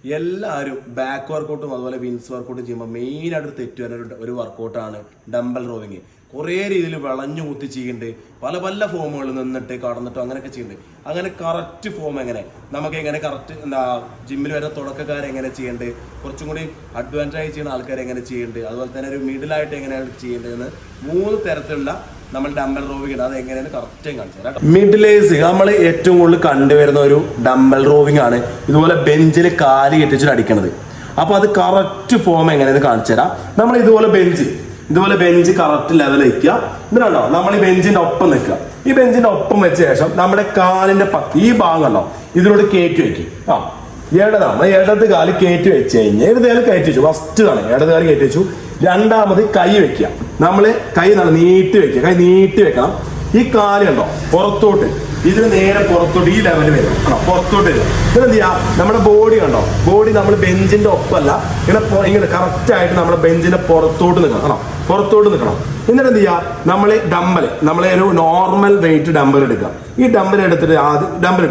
എല്ലാവരും ബാക്ക് വർക്കൗട്ടും അതുപോലെ വിൻസ് വർക്കൗട്ടും ചെയ്യുമ്പോൾ മെയിനായിട്ട് തെറ്റ് വരുന്ന ഒരു വർക്കൗട്ടാണ് ഡംബൽ റോവിങ്. കുറേ രീതിയിൽ വിളഞ്ഞു കുത്തി ചെയ്യുന്നുണ്ട്, പല പല ഫോമുകളിൽ നിന്നിട്ട് കടന്നിട്ടോ അങ്ങനെയൊക്കെ ചെയ്യുന്നുണ്ട്. അങ്ങനെ കറക്റ്റ് ഫോം എങ്ങനെ നമുക്ക് എങ്ങനെ കറക്റ്റ് ജിമ്മിൽ വരുന്ന തുടക്കക്കാരെങ്ങനെ ചെയ്യേണ്ടത്, കുറച്ചും കൂടി അഡ്വാൻസ് ആയി ചെയ്യുന്ന ആൾക്കാർ എങ്ങനെ ചെയ്യുന്നുണ്ട്, അതുപോലെ തന്നെ ഒരു മിഡിലായിട്ട് എങ്ങനെയാണ് ചെയ്യേണ്ടതെന്ന് 3 തരത്തിലുള്ള നമ്മൾ ഡംബൽ റോവിങ് അത് എങ്ങനെയാണ് കറക്റ്റായി കാണിച്ചത്. മിഡിലേഴ്സ് നമ്മൾ ഏറ്റവും കൂടുതൽ കണ്ടുവരുന്ന ഒരു ഡംബൽ റോവിങ് ആണ് ഇതുപോലെ ബെഞ്ചിൽ കാല് കെട്ടിച്ചിട്ട് അടിക്കണത്. അപ്പോൾ അത് കറക്റ്റ് ഫോം എങ്ങനെയാണെന്ന് കാണിച്ചു തരാം. നമ്മൾ ഇതുപോലെ ബെഞ്ച് കറക്റ്റ് ലെവൽ വയ്ക്കുക. ഇതിനാണോ നമ്മൾ ഈ ബെഞ്ചിന്റെ ഒപ്പം നിൽക്കുക. ഈ ബെഞ്ചിന്റെ ഒപ്പം വെച്ച ശേഷം നമ്മുടെ കാലിന്റെ ഈ ഭാഗം കണ്ടോ ഇതിലൂടെ കയറ്റി വെക്കും. ഇടത് കാല് കയറ്റി വെച്ച് കഴിഞ്ഞാൽ ഇടത് കാല് കയറ്റി വെച്ചു. ഫസ്റ്റ് ആണ് ഇടത് കാല് കയറ്റി വെച്ചു. രണ്ടാമത് കൈ വെക്കുക. നമ്മൾ കൈ നീട്ടി വെക്കുക. കൈ നീട്ടി വെക്കണം. ഈ കാല് കണ്ടോ പുറത്തോട്ട്, ഇതിന് നേരെ പുറത്തോട്ട് ഈ ലെവൽ വരും. പുറത്തോട്ട് വരും. ഇതെന്ത് ചെയ്യാം, നമ്മുടെ ബോഡി കണ്ടോ, ബോഡി നമ്മൾ ബെഞ്ചിന്റെ ഒപ്പമല്ല, ഇങ്ങനെ കറക്റ്റ് ആയിട്ട് നമ്മുടെ ബെഞ്ചിന്റെ പുറത്തോട്ട് നിൽക്കണം. പുറത്തോട്ട് നിൽക്കണം. എന്നിട്ട് എന്ത് ചെയ്യാം, നമ്മളെ ഒരു നോർമൽ വെയിറ്റ് ഡമ്പൽ എടുക്കുക. ഈ ഡമ്പൽ എടുത്തിട്ട് ആദ്യം ഡമ്പൽ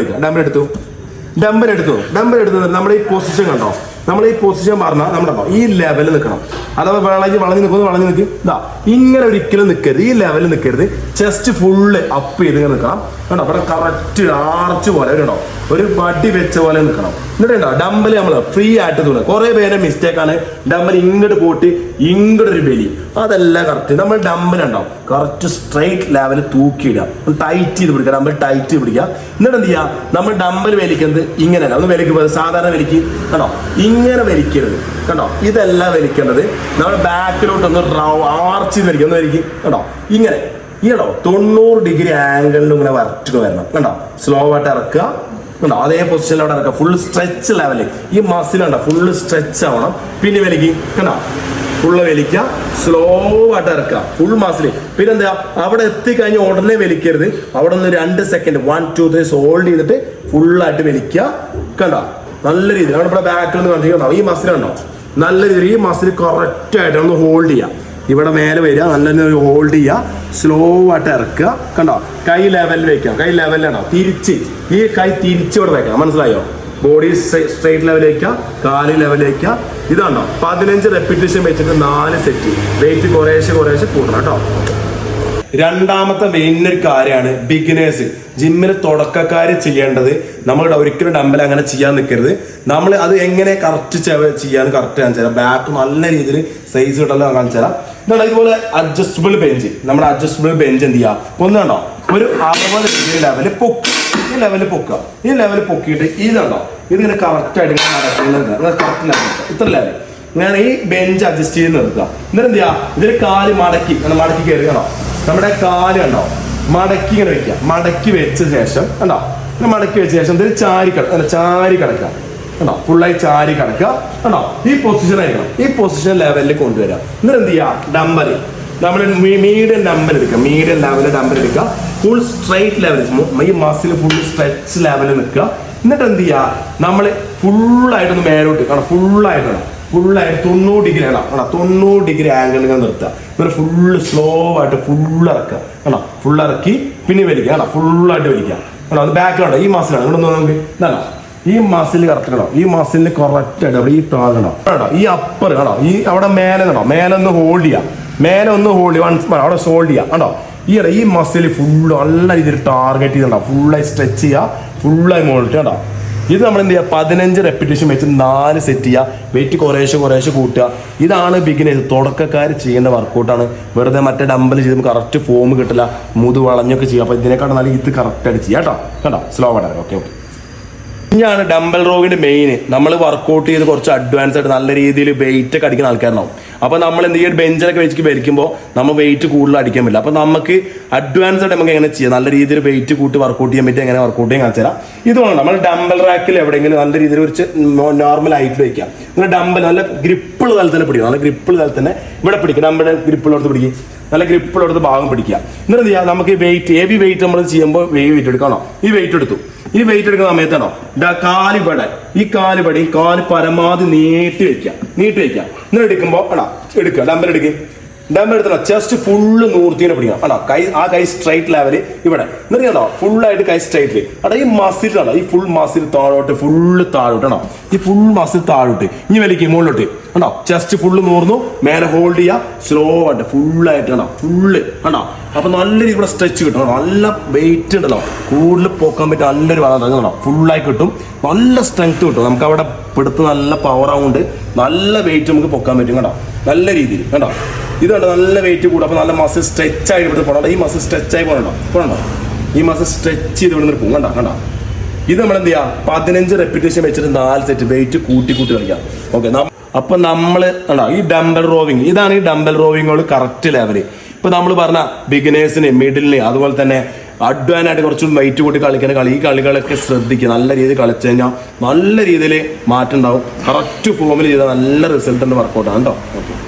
എടുത്തു നമ്മുടെ ഈ പൊസിഷൻ കണ്ടോ, നമ്മൾ ഈ പൊസിഷൻ പറഞ്ഞാൽ നമ്മുടെ ഈ ലെവലിൽ നിൽക്കണം. അഥവാ വളഞ്ഞു നിൽക്കും. ഇങ്ങനെ ഒരിക്കലും നിൽക്കരുത്, ഈ ലെവലിൽ നിൽക്കരുത്. ചെസ്റ്റ് ഫുള്ള് അപ്പ് ചെയ്ത് ഇങ്ങനെ നിൽക്കണം. കേട്ടോ, അവിടെ കറക്റ്റ് ആർച്ച് പോലെ കേട്ടോ, ഒരു വടി വെച്ച പോലെ നിൽക്കണം. എന്നിട്ട് ഉണ്ടോ ഡമ്പൽ നമ്മൾ ഫ്രീ ആയിട്ട് തോന്നുക. കുറെ പേരെ മിസ്റ്റേക്കാണ് ഡമ്പൽ ഇങ്ങോട്ട് പോയിട്ട് ഇങ്ങോട്ട് ഒരു ബലി. അതെല്ലാം കറക്റ്റ്. നമ്മൾ ഡമ്പൽ ഉണ്ടാവും കറക്റ്റ് സ്ട്രൈറ്റ് ലെവലിൽ തൂക്കിയിടുക, ടൈറ്റ് ചെയ്ത് പിടിക്കുക. ഡമ്പൽ ടൈറ്റ് ചെയ്ത് പിടിക്കുക. എന്നിട്ട് എന്ത് ചെയ്യുക, നമ്മൾ ഡമ്പൽ വലിക്കുന്നത് ഇങ്ങനെയല്ല, ഒന്ന് വലിക്കുമ്പോൾ സാധാരണ വലിക്കും കണ്ടോ, ഇങ്ങനെ വലിക്കരുത് കണ്ടോ. ഇതെല്ലാം വലിക്കേണ്ടത് നമ്മൾ ബാക്കിലോട്ടൊന്ന് ആർച്ച് ചെയ്ത് വലിക്കും. ഒന്ന് വലിക്കും കണ്ടോ, ഇങ്ങനെ ഈടോ 90 ഡിഗ്രി ആംഗിളിൽ ഇങ്ങനെ വരച്ചിട്ട് വരണം കണ്ടോ. സ്ലോ ആയിട്ട് ഇറക്കുക കണ്ടോ, അതേ പൊസിഷനിലോട്ട് ഇറക്കുക. ഫുൾ സ്ട്രെച്ച് ലെവലിൽ ഈ മസിൽ കണ്ടോ ഫുള്ള് സ്ട്രെച്ച് ആവണം. പിന്നെ വലിക്കും കണ്ടോ, ഫുള്ള് വലിക്കുക. സ്ലോ ആയിട്ട് ഇറക്കുക, ഫുൾ മസിൽ. പിന്നെ എന്താ, അവിടെ എത്തിക്കഴിഞ്ഞ് ഉടനെ വലിക്കരുത്. അവിടെ നിന്ന് 2 സെക്കൻഡ് 1 2 3 ഹോൾഡ് ചെയ്തിട്ട് ഫുള്ളായിട്ട് വലിക്കുക കണ്ടോ. നല്ല രീതിയിൽ നമ്മളിവിടെ ബാക്കിൽ നിന്ന് കാണിച്ചിട്ടുണ്ടോ, ഈ മസിൽ കണ്ടോ നല്ല രീതിയിൽ ഈ മസിൽ കറക്റ്റ് ആയിട്ട് ഒന്ന് ഹോൾഡ് ചെയ്യുക. ഇവിടെ മേലെ വരിക, നല്ല ഹോൾഡ് ചെയ്യുക, സ്ലോ ആയിട്ട് ഇറക്കുക കണ്ടോ. കൈ ലെവലിൽ വെക്കാം. കൈ ലെവലിലാണോ തിരിച്ച്, ഈ കൈ തിരിച്ചിവിടെ വെക്കണം. മനസ്സിലായോ? ബോഡി സ്ട്രൈറ്റ് ലെവലിൽ വയ്ക്കുക, കാല് ലെവലിൽ വയ്ക്കുക. ഇതാണോ 15 റെപ്പിറ്റേഷൻ വെച്ചിട്ട് 4 സെറ്റ്. വെയിറ്റ് കുറേശ്ശെ കൂട്ടണം കേട്ടോ. രണ്ടാമത്തെ മെയിൻ ഒരു കാര്യമാണ് ബിഗിനേഴ്സ്, ജിമ്മിൽ തുടക്കക്കാർ ചെയ്യേണ്ടത്. നമ്മൾ ഒരിക്കലും ഡമ്പൽ അങ്ങനെ ചെയ്യാൻ നിൽക്കരുത്. നമ്മൾ അത് എങ്ങനെ കറക്റ്റ് ചെയ്യാൻ കറക്റ്റ് കാണിച്ചു തരാം. ബാക്ക് നല്ല രീതിയിൽ സൈസ് കിട്ടല്ലോ കാണിച്ചു തരാം. എന്താണ് ഇതുപോലെ അഡ്ജസ്റ്റബിൾ ബെഞ്ച്. നമ്മുടെ അഡ്ജസ്റ്റബിൾ ബെഞ്ച് എന്ത് ചെയ്യുക, ഒന്ന് കണ്ടോ ഒരു 60 ഡിഗ്രി ലെവലിൽ പൊക്കുക. ഈ ലെവലിൽ പൊക്കുക. ഈ ലെവലിൽ പൊക്കിയിട്ട് ഇതുണ്ടോ ഇതിങ്ങനെ കറക്റ്റായിട്ട് ഇങ്ങനെ നടക്കുന്നത് കറക്റ്റ് ലെവൽ, ഇത്ര ലെവൽ ഞാൻ ഈ ബെഞ്ച് അഡ്ജസ്റ്റ് ചെയ്ത് നിർത്തുക. എന്നിട്ട് എന്ത് ചെയ്യുക, ഇതിൽ കാല് മടക്കി കയറി കണ്ടോ, നമ്മുടെ കാല് കണ്ടോ മടക്കി ഇങ്ങനെ വെക്കുക. മടക്കി വെച്ച ശേഷം കണ്ടോ, മടക്കി വെച്ച ശേഷം ഇതിൽ ചാരി കിടക്കുക കണ്ടോ, ഫുള്ളായി ചാരി കിടക്കുക കണ്ടോ. ഈ പൊസിഷൻ ആയിരിക്കണം. ഈ പൊസിഷൻ ലെവലിൽ കൊണ്ടുവരിക. എന്നിട്ട് എന്ത് ചെയ്യുക, ഡമ്പൽ നമ്മൾ മീഡിയം ഡമ്പൽ എടുക്കുക. മീഡിയം ലെവലിൽ ഡമ്പൽ എടുക്കുക. ഫുൾ സ്ട്രൈറ്റ് ലെവൽ, ഈ മസിൽ ഫുൾ സ്ട്രെച്ച് ലെവലിൽ നിൽക്കുക. എന്നിട്ട് എന്ത് ചെയ്യുക, നമ്മൾ ഫുള്ളായിട്ടൊന്ന് മേലോട്ട് കാരണം ഫുള്ളായിട്ട് 90 ഡിഗ്രി ആണ് 90 ഡിഗ്രി ആംഗിൾ ഇങ്ങനെ നിർത്തുക. എന്നിട്ട് ഫുള്ള് സ്ലോ ആയിട്ട് ഇറക്കുക ആണോ. ഫുള്ളിറക്കി പിന്നെ വലിക്കുക ആണോ, ഫുള്ളായിട്ട് വലിക്കുക ആണോ. അത് ബാക്കിലാണോ ഈ മസിലാണ്. ഇവിടെ നോക്കി ഇതാണോ ഈ മസിൽ കറക്റ്റ് കാണോ. ഈ മസിലിന് കറക്റ്റ് ആയിട്ട് അവിടെ ഈ താഴെണോ കേട്ടോ, ഈ അപ്പർ കാണോ, ഈ അവിടെ മേലെ കാണോ, മേലെ ഒന്ന് ഹോൾഡ് ചെയ്യുക. അവിടെ ഹോൾഡ് ചെയ്യുക കണ്ടോ. ഈ മസിൽ ഫുള്ള് നല്ല രീതിയിൽ ടാർഗറ്റ് ചെയ്തിട്ടുണ്ടോ, ഫുള്ളായി സ്ട്രെച്ച് ചെയ്യുക, ഫുള്ളായി മോളിട്ട് കേട്ടോ. ഇത് നമ്മൾ എന്ത് ചെയ്യുക, 15 റെപ്പിറ്റേഷൻ വെച്ച് 4 സെറ്റ് ചെയ്യുക. വെയിറ്റ് കുറേശ്ശെ കൂട്ടുക. ഇതാണ് ബിഗിനേഴ്സ്, തുടക്കക്കാർ ചെയ്യേണ്ട വർക്കൗട്ടാണ്. വെറുതെ മറ്റേ ഡമ്പൽ ചെയ്ത് കറക്റ്റ് ഫോം കിട്ടില്ല, മുതു വളഞ്ഞൊക്കെ ചെയ്യുക. അപ്പോൾ ഇതിനെക്കാട്ടും നല്ല ഇത് കറക്റ്റായിട്ട് ചെയ്യാം കേട്ടോ. കണ്ടോ സ്ലോ ആയിട്ട്. ഓക്കെ. ഇനിയാണ് ഡംബൽ റോവിന്റെ മെയിൻ. നമ്മൾ വർക്കൗട്ട് ചെയ്ത് കുറച്ച് അഡ്വാൻസ് ആയിട്ട് നല്ല രീതിയിൽ വെയിറ്റ് ഒക്കെ അടിക്കുന്ന ആൾക്കാരുണ്ടാവും. അപ്പോൾ നമ്മൾ എന്ത് ചെയ്യുക, ബെഞ്ചിലൊക്കെ വെച്ച് വലിക്കുമ്പോൾ നമ്മൾ വെയിറ്റ് കൂടുതൽ അടിക്കാൻ പറ്റില്ല. അപ്പോൾ നമുക്ക് അഡ്വാൻസ് ആയിട്ട് നമുക്ക് എങ്ങനെ ചെയ്യാം, നല്ല രീതിയിൽ വെയിറ്റ് കൂട്ടി വർക്കൗട്ട് ചെയ്യാൻ പറ്റും. എങ്ങനെ വർക്കൗട്ട് ചെയ്യാൻ കാണിച്ചു തരാം. ഇതുകൊണ്ട് നമ്മൾ ഡംബൽ റാക്കിൽ എവിടെയെങ്കിലും നല്ല രീതിയിൽ ഒരു നോർമൽ ഹൈറ്റിൽ വയ്ക്കാം. നിങ്ങൾ ഡംബൽ നല്ല ഗ്രിപ്പുള്ള തലത്തിൽ പിടിക്കും. നല്ല ഗ്രിപ്പുള്ള തലത്തിൽ തന്നെ ഇവിടെ പിടിക്കും. നമ്മുടെ ഗ്രിപ്പുള്ളടത്ത് പിടിക്കും. നല്ല ഗ്രിപ്പുള്ളടത്ത് ഭാഗം പിടിക്കുക. എന്നിട്ട് എന്ത് ചെയ്യാം, നമുക്ക് വെയിറ്റ് ഹെവി വെയിറ്റ് നമ്മൾ ചെയ്യുമ്പോൾ വെയിറ്റ് എടുക്കണോ. ഈ വെയിറ്റ് എടുത്തു. ഈ വെയിറ്റ് എടുക്കുന്ന സമയത്താണോ കാലിപട ഈ കാല് പരമാവധി നീട്ടി വെക്കുക. എന്നിട്ട് എടുക്കുമ്പോൾ എടുക്കുക. ഡമ്പൽ എടുക്കുക. ഡംബൽ എടുത്തോ ചെസ്റ്റ് ഫുള്ള് നൂർത്തിനെ പിടിക്കണം ആണോ കൈ ആ കൈ സ്ട്രൈറ്റ് ലെവല് ഇവിടെ എന്നിട്ട് കണ്ടോ ഫുള്ളായിട്ട് കൈ സ്ട്രൈറ്റില് അവിടെ ഈ മസിൽ ആണോ ഈ ഫുൾ മസിൽ താഴോട്ട് ഫുള്ള് താഴോട്ട് ആണോ ഈ ഫുൾ മസിൽ താഴോട്ട് ഇനി വലിക്കും മുകളിലോട്ട് കണ്ടോ ചെസ്റ്റ് ഫുള്ള് നൂർന്നു മേലെ ഹോൾഡ് ചെയ്യാം സ്ലോ ആയിട്ട് ഫുള്ളായിട്ട് കണ്ടോ ഫുള്ള് കണ്ടോ അപ്പൊ നല്ല രീതിയിൽ സ്ട്രെച്ച് കിട്ടും നല്ല വെയിറ്റ് ഉണ്ടല്ലോ കൂടുതൽ പോക്കാൻ പറ്റും നല്ലൊരു കണ്ടോ ഫുള്ളായി കിട്ടും നല്ല സ്ട്രെങ്ത് കിട്ടും നമുക്ക് അവിടെ പിടുത്ത് നല്ല പവർ ആവുന്നുണ്ട് നല്ല വെയിറ്റ് നമുക്ക് പൊക്കാൻ പറ്റും കണ്ടോ നല്ല രീതിയിൽ കണ്ടോ ഇത് കണ്ടോ നല്ല വെയിറ്റ് കൂടും അപ്പൊ നല്ല മസിൽ സ്ട്രെച്ച് ആയിട്ട് ഇവിടെ പോകണം ഈ മസിൽ സ്ട്രെച്ച് ആയി പോകണ്ടോ ഈ മസിൽ സ്ട്രെച്ച് ചെയ്ത് ഇവിടെ നിന്ന് പോകും കണ്ടോ ഇത് നമ്മൾ എന്ത് ചെയ്യാം 15 റെപ്പിറ്റേഷൻ വെച്ചിട്ട് 4 സെറ്റ് വെയിറ്റ് കൂട്ടി കളിക്കാം ഓക്കെ അപ്പൊ നമ്മള് കണ്ടോ ഈ ഡംബൽ റോവിങ് ഇതാണ് ഈ ഡംബൽ റോവിങ്ങുകൾ കറക്റ്റ് ലെവല് ഇപ്പൊ നമ്മൾ പറഞ്ഞ ബിഗിനേഴ്സിന് മിഡിലിന് അതുപോലെ തന്നെ അഡ്വാൻസ് ആയിട്ട് കുറച്ചും വെയിറ്റ് കൂട്ടി കളിക്കുന്ന ഈ കളികളൊക്കെ ശ്രദ്ധിക്കുക നല്ല രീതിയിൽ കളിച്ചു കഴിഞ്ഞാൽ നല്ല രീതിയിൽ മാറ്റം ഉണ്ടാവും കറക്റ്റ് ഫോമിൽ ചെയ്താൽ നല്ല റിസൾട്ട് വർക്കൗട്ട് ആണ് കേട്ടോ ഓക്കെ